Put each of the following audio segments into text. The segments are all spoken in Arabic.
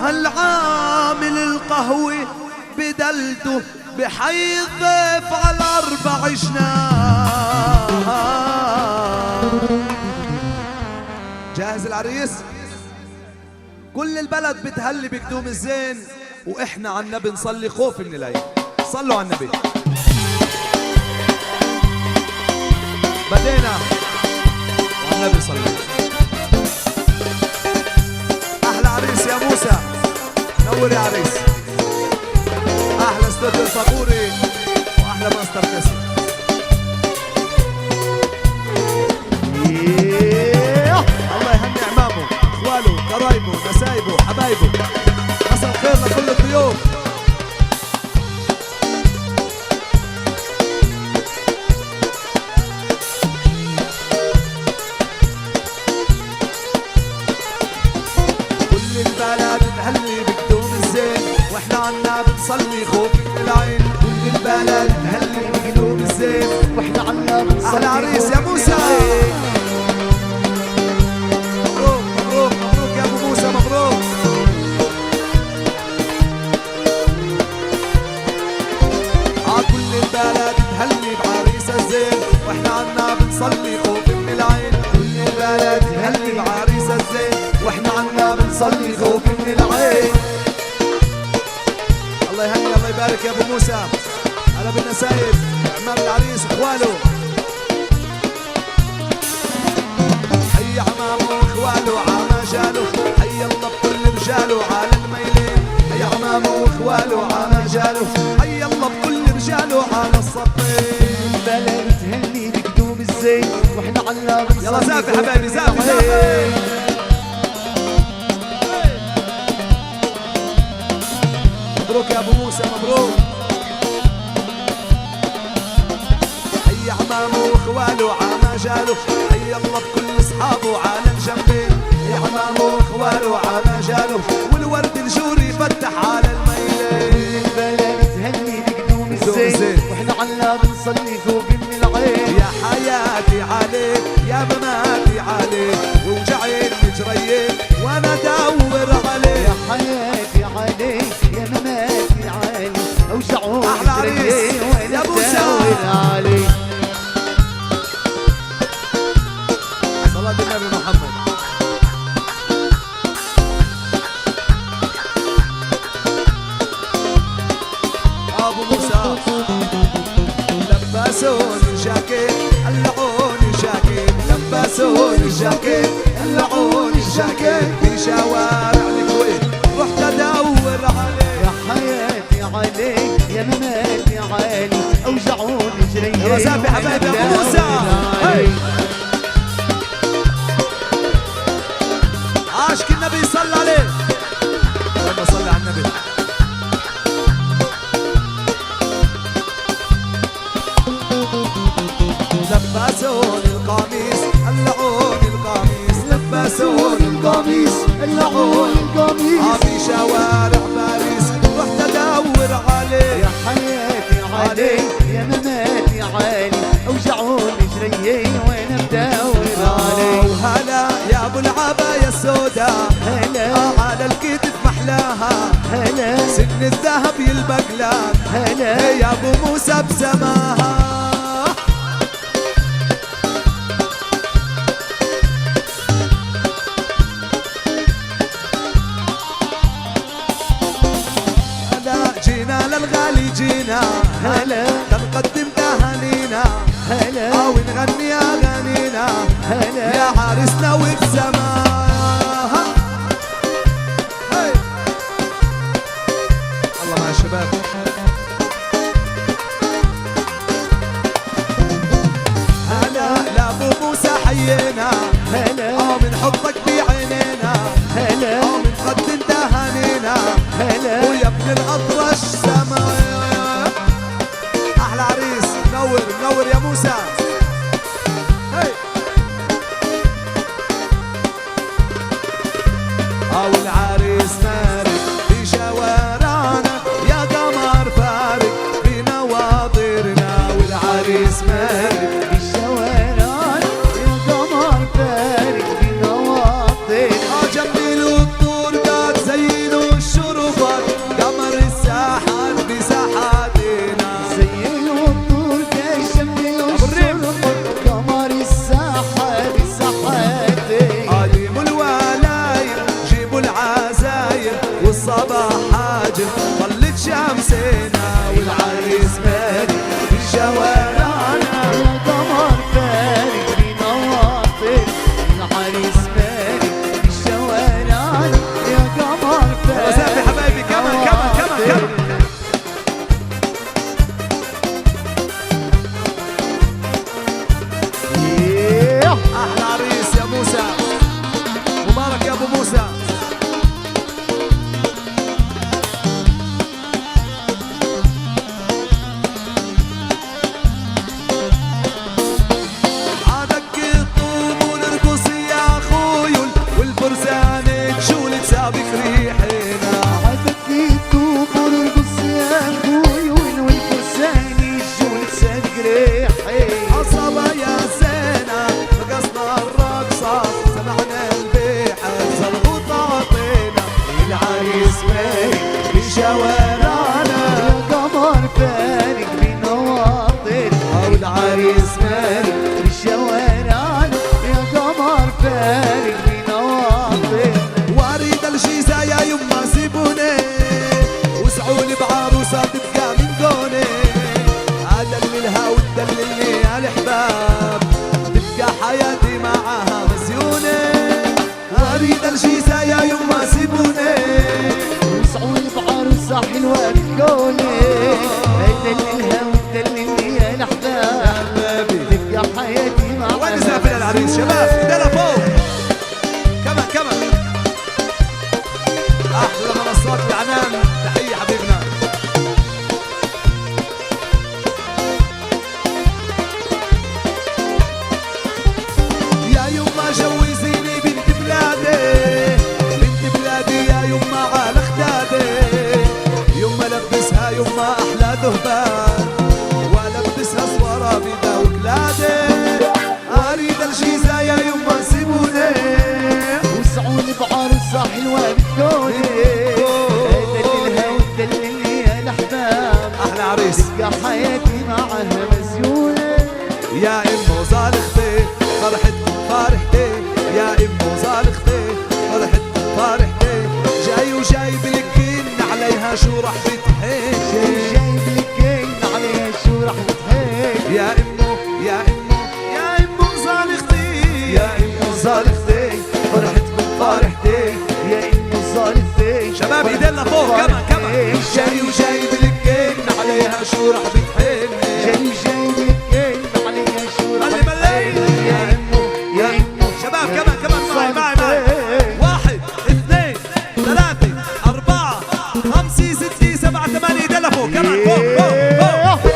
هالعامل القهوة بدلته بحي الضيف على 4 جنان. جاهز العريس؟ كل البلد بتهلي بقدوم الزين، واحنا على النبي نصلي خوف من العين. صلوا على النبي. بدينا وعلى النبي صلي. احلى عريس يا موسى، نور يا عريس. احلى استوديو الفابوري واحلى ماستر كاسي. الله يهني عمامه، اخواله، قرايبه، نسايبه، حبايبه. مساء الخير لكل الضيوف. كل البلد تهلي بقدوم الزين، واحنا عنا بنصلي خوف من العين. كل البلد تهلي بقدوم الزين، واحنا عنا بنصلي. احلى عريس يا موسى، مبروك مبروك مبروك يا ابو موسى، مبروك. كل البلد تهلي بعريس الزين، واحنا عنا بنصلي خوف من العين. كل البلد تهلي بعريس الزين، واحنا عنا بنصلي خوف من العين. الله يهني الله يبارك يا ابو موسى. هلا بالنسايب، عمام العريس واخواله. حي عمامه واخواله عما جاله، حي الله بكل رجاله على الميلين. حي عمامه واخواله عما جاله، حي الله بكل رجاله على الصفين. البلد تهني بقدوم الزين، واحنا عنا بنصلي. يلا زافي حبايبي، زافي زافي. مبروك يا ابو موسى، مبروك. حي عمامه واخواله عما جاله، حي الله بكل اصحابه على الجنبين. حي عمامه واخواله عما جاله، والورد الجوري فتح على الميلين. البلد تهني بقدوم الزين، واحنا عنا بنصلي خوف من العين. يا حياتي عليك يا مماتي عليك، ووجعين مجريين وانا ادور عليك. يا حياتي عليك يا مماتي عليك، اوجعوني احلى عريس يا موسى. صلاة النبي محمد. ابو موسى لبسوني الجاكيت، قلعوني الجاكيت، لبسوني الجاكيت، قلعوني الجاكيت. في شوارع الكويت رحت ادور عليك. يا حياتي عليك يا مماتي عليك، اوجعوني جريين. يا زافي حبايبي يا ابو موسى. عاشق النبي صلى عليه. اللهم صل على النبي. لبسوني القميص، قلعوني القميص، لبسوني القميص، قلعوني القميص. في شوارع باريس رحت ادور عليك. يا حياتي عليك يا مماتي عليك، اوجعوني جريين وانا بدور عليك. وهلا يا ابو العباية السودا، هلا على الكتف محلاها، هلا سن الذهب يلبق لك، هلا يا ابو موسى بسماها. جينا للغالي جينا، هلا تنقدم تهانينا، هلا ونغني اغانينا، هلا يا عريسنا وبسماها. الله مع الشباب. هلا لابو موسى حيينا، هلا من حبك بعينينا، هلا من قدم تهانينا، هلا ويا ابن الاطرش سما. احلى عريس، منور منور يا موسى. والعريس مارق في شوارعنا، يا قمر فارق في نواظرنا. والعريس مارق في الشوارع، يا قمر فارق في نواطينا. جميل الطور والصباح حاجب ظلت شمسنا والعريس مالي بشوارعنا يا قمر فارق بنواطر العريس مالك بالشوارع يا قمر فارق وسافي حبايبي كمان كمان كمان كمان احلى عريس يا موسى مبارك يا ابو موسى عادك الطوب ونرقص يا اخوي والفرسان تشول تسابق ريحنا عدك يطوب ونرقص يا اخوي والفرسان يجون سابق ريحي عصابة يا زينة رقصنا الرقصة سمعنا البيحة زلغوط عطينا العريس مالك بشوارعنا يا قمر فارق بنواطر والعريس مالك بالشوارع يا قمر فارق بنواطر واريد الجيزة يا يما سيبوني وسعوني بعروسة تبقى من دوني أدللها وتدللني يا الأحباب تبقى حياتي معاها مسيوني أريد الجيزة يا يما سيبوني وسعوني بعروسة حلوة بكوني دللها وتدللني يا الأحباب تبقى حياتي معاها وين نسافر العريس شباب ايدينا فوق كمان كمان احلى منصات العنان تحيه حبيبنا يا يما جوزيني بنت بلادي بنت بلادي يا يما على خدادي يما لبسها يما احلى ذهبان والبسها صورة بيدا وكلادي اريد الجيزة يا يما سيبوني وسعوني بعروسة حلوة بكوني دللها وتدللني يا الأحباب احلى عريس تبقى حياتي معاها مزيونة يا امو زالختي فرحتكم فرحتي يا امو زالختي فرحتكم فرحتي جاي وجايب لك عليها شو راح بتحكي جايب لك كين عليها شو راح بتحكي يا امو يا امو يا امو زالختي يا امو زالختي فرحتكم فرحتي يا إنه صالتي شباب ايدينا فوق كمان كمان جاي وجايب لك عليها شو راح بتحكي جاي جايب لك كين عليها شو راح اللي بالليل يا امو يا امو شباب كمان كمان معي معي واحد اثنين ثلاثة أربعة خمسة ستة سبعة ثمانية ايدينا فوق كمان فوق فوق فوق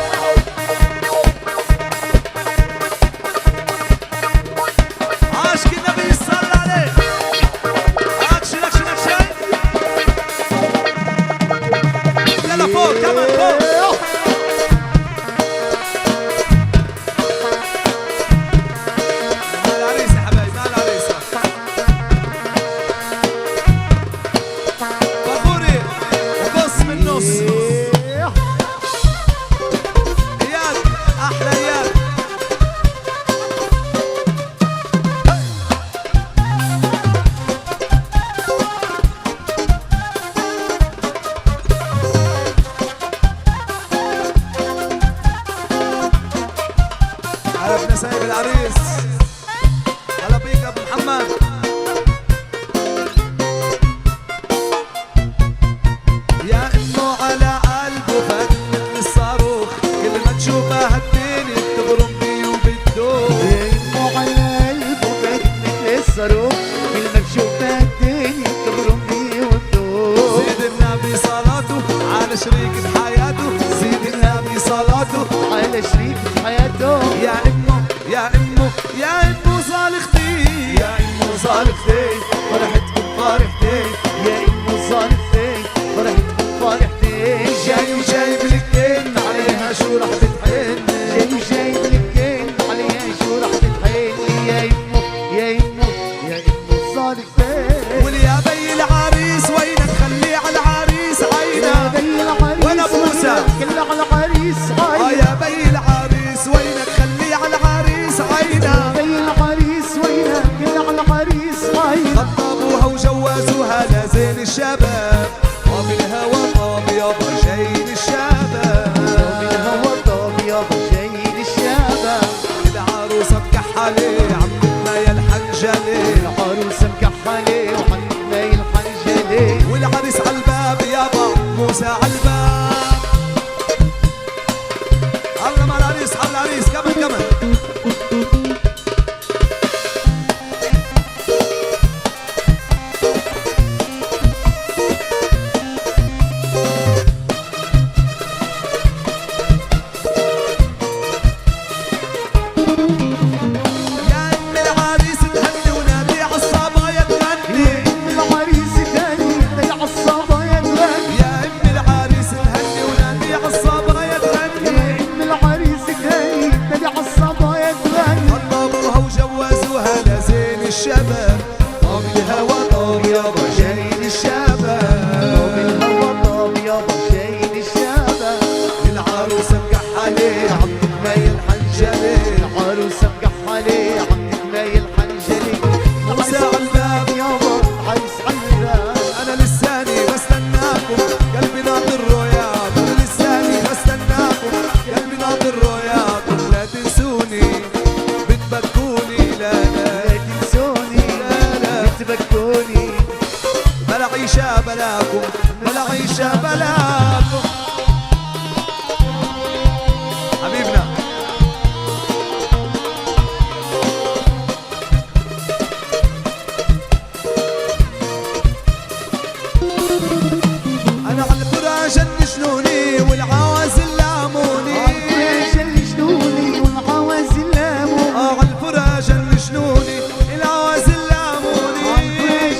عاشق النبي صلى عليه اكشن اكشن اكشن ايدينا فوق كمان فوق مال العريسة حبايبي مال العريسة فخوري وقص من النص اياد احلى اياد عرفنا سايب العريس هلا بيك يا ابو محمد يا انه على قلبه فات مثل الصاروخ كل ما تشوفه هالدنيا بتبرم بيه وبتدوخ إنه على قلبه بيت مثل الصاروخ كل ما بشوفها الدنيا تبرم بيه وتدوخ زيد النبي صلاته على شريك بحياته زيد النبي صلاته على شريك حياته يا امه يا امه يا امه صالختي يا امه صالختي فرحتكم فرحتي يا إنه صالتي فرحتكم فرحتي جاي وجايب لك كلمة عليها شو راح بتحن جاي وجايب لك كين عليها شو راح بتحيلي يا إمه يا إمه يا إمه صالتي واليا بي العريس وينك خليه على العريس يا عينا بي العريس وين أبو موسى؟ كل على العريس عينا يا بي العريس وينك خليه على العريس يا عينا بي العريس وينك كل على العريس عينا خطبوها وجوزوها لزين الشباب موسى عالباب. الله مع العريس، على العريس كمان كمان. الشباب طاب الهوى طاب يابا شايل الشباب، طاب الهوى طاب يابا شايل الشباب. العروسة مكحلة عمك مايل حنجلي، العروسة مكحلة عمك مايل حنجلي. موسى عالباب يابا عريس عالباب. أنا لساني بستناكم قلبي ناطر رؤياكم، أنا لساني بستناكم قلبي ناطر رؤياكم. لا تنسوني بتبكوني، لا لا بتبكوني، بلا عيشة بلاكم، بلا عيشة بلاكم. حبيبنا أنا على الفراش جنشنوني والعوازل لاموني، جنشنوني والعوازل لاموني. على الفراش جنشنوني العوازل لاموني،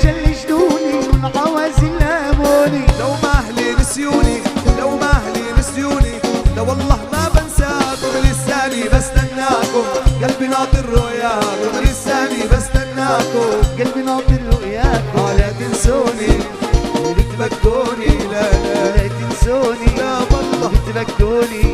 جنشنوني والعوازل لاموني. لو ما أهلي نسيوني، لو ما أهلي نسيوني، لو والله ما بنساكم. لساني بستناكم قلبي ناطر رؤياكم، لساني بستناكم قلبي ناطر رؤياكم. لا تنسوني بتبكوني، لا لا لا تنسوني، لا والله بتبكوني.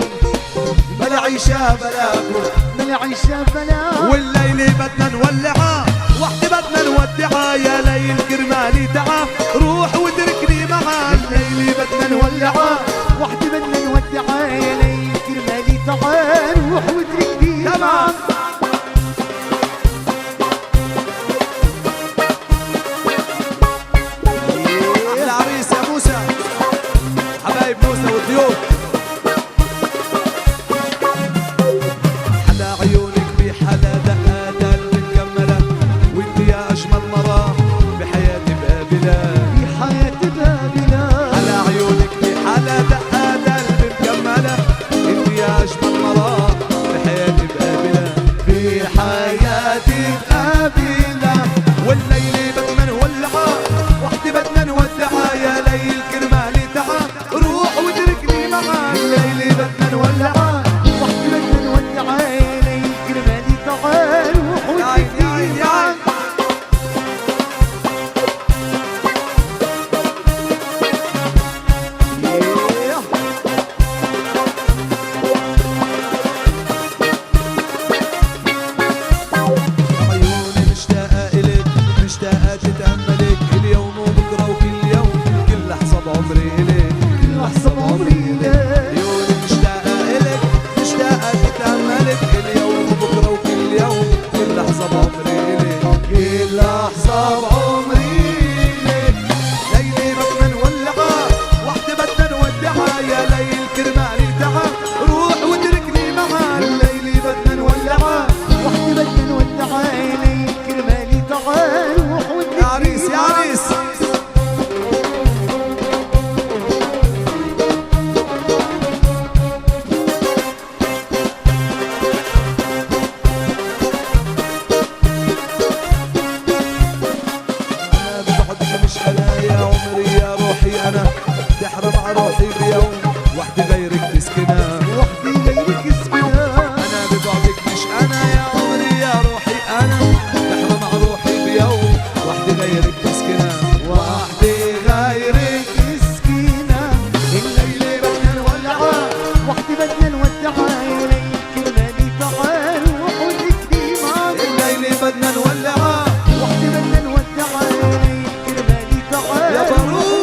بلا عيشة بلاكم، بلا عيشة بلا. والليل بدنا نولعها وحدي بدنا نودعها. يا ليل كرمالي تعا روح وتركني معاك. الليل بدنا نولعها وحدي بدنا نودعها. يا ليل كرمالي تعال روح وتركني معاك. العريس يا موسى، حبايب موسى والضيوف. حلا عيونك بحلا دقات قلبي مكملة، وانت يا أجمل مرة بحياتي بقابلة، بحياتي بابلة. حلا عيونك بحلا دقات قلبي مكملة، انت يا أجمل مرة بحياتي بقابلة، بحياتي بقابلة. والليل بدنا نولعها وحدي بدنا نودعها. يا ليل كرمالي تعا روح وتركني معاك. الليل بدنا نولعها وحدي بدنا نودعها. يا ليل كرمالي تعال روح وتركني معاك. عيوني مشتاقة إلك، مشتاقة تتأملك اليوم وبكرة وكل يوم، كل لحظة بعمري إلك، كل لحظة بعمري إلك. عيوني مشتاقة إلك، مشتاقة تتأملك اليوم وبكرة وكل يوم، كل لحظة بعمري إلك، كل لحظة بعمري إلك. ليلي بدنا نولعها وحدي بدنا نودعها. يا ليل كرمالي تعا روح وتركني معاها. الليلي بدنا نولعها وحدي بدنا نودعها. يا ليل كرمالي تعال روح يا وتركني عريس يا معاك. عريس. أنا ببعدك مش أنا يا عمري يا روحي، أنا تحرم على روحي بيوم وحدي غيرك تسكنها. وحدي غيرك اسمنا. أنا ببعدك مش أنا يا عمري يا روحي، أنا تحرم على روحي بيوم وحدي غيرك تسكنها، وحدي غيرك مسكينة. الليلة بدنا نولعها وحدي بدنا نودعها. يا ليل كرمالي تعال روح وتركني معاك. الليلة بدنا نولعها وحدي بدنا نودعها. يا ليل كرمالي تعال يا بروح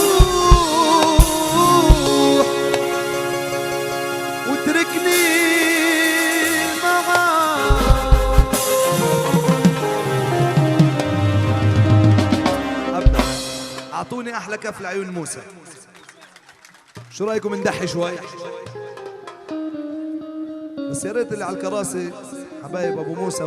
وتركني معاك. أبدأ أعطوني أحلى كف لعيون موسى. شو رايكم ندحي شوي؟ بس يا ريت اللي على الكراسي حبايب ابو موسى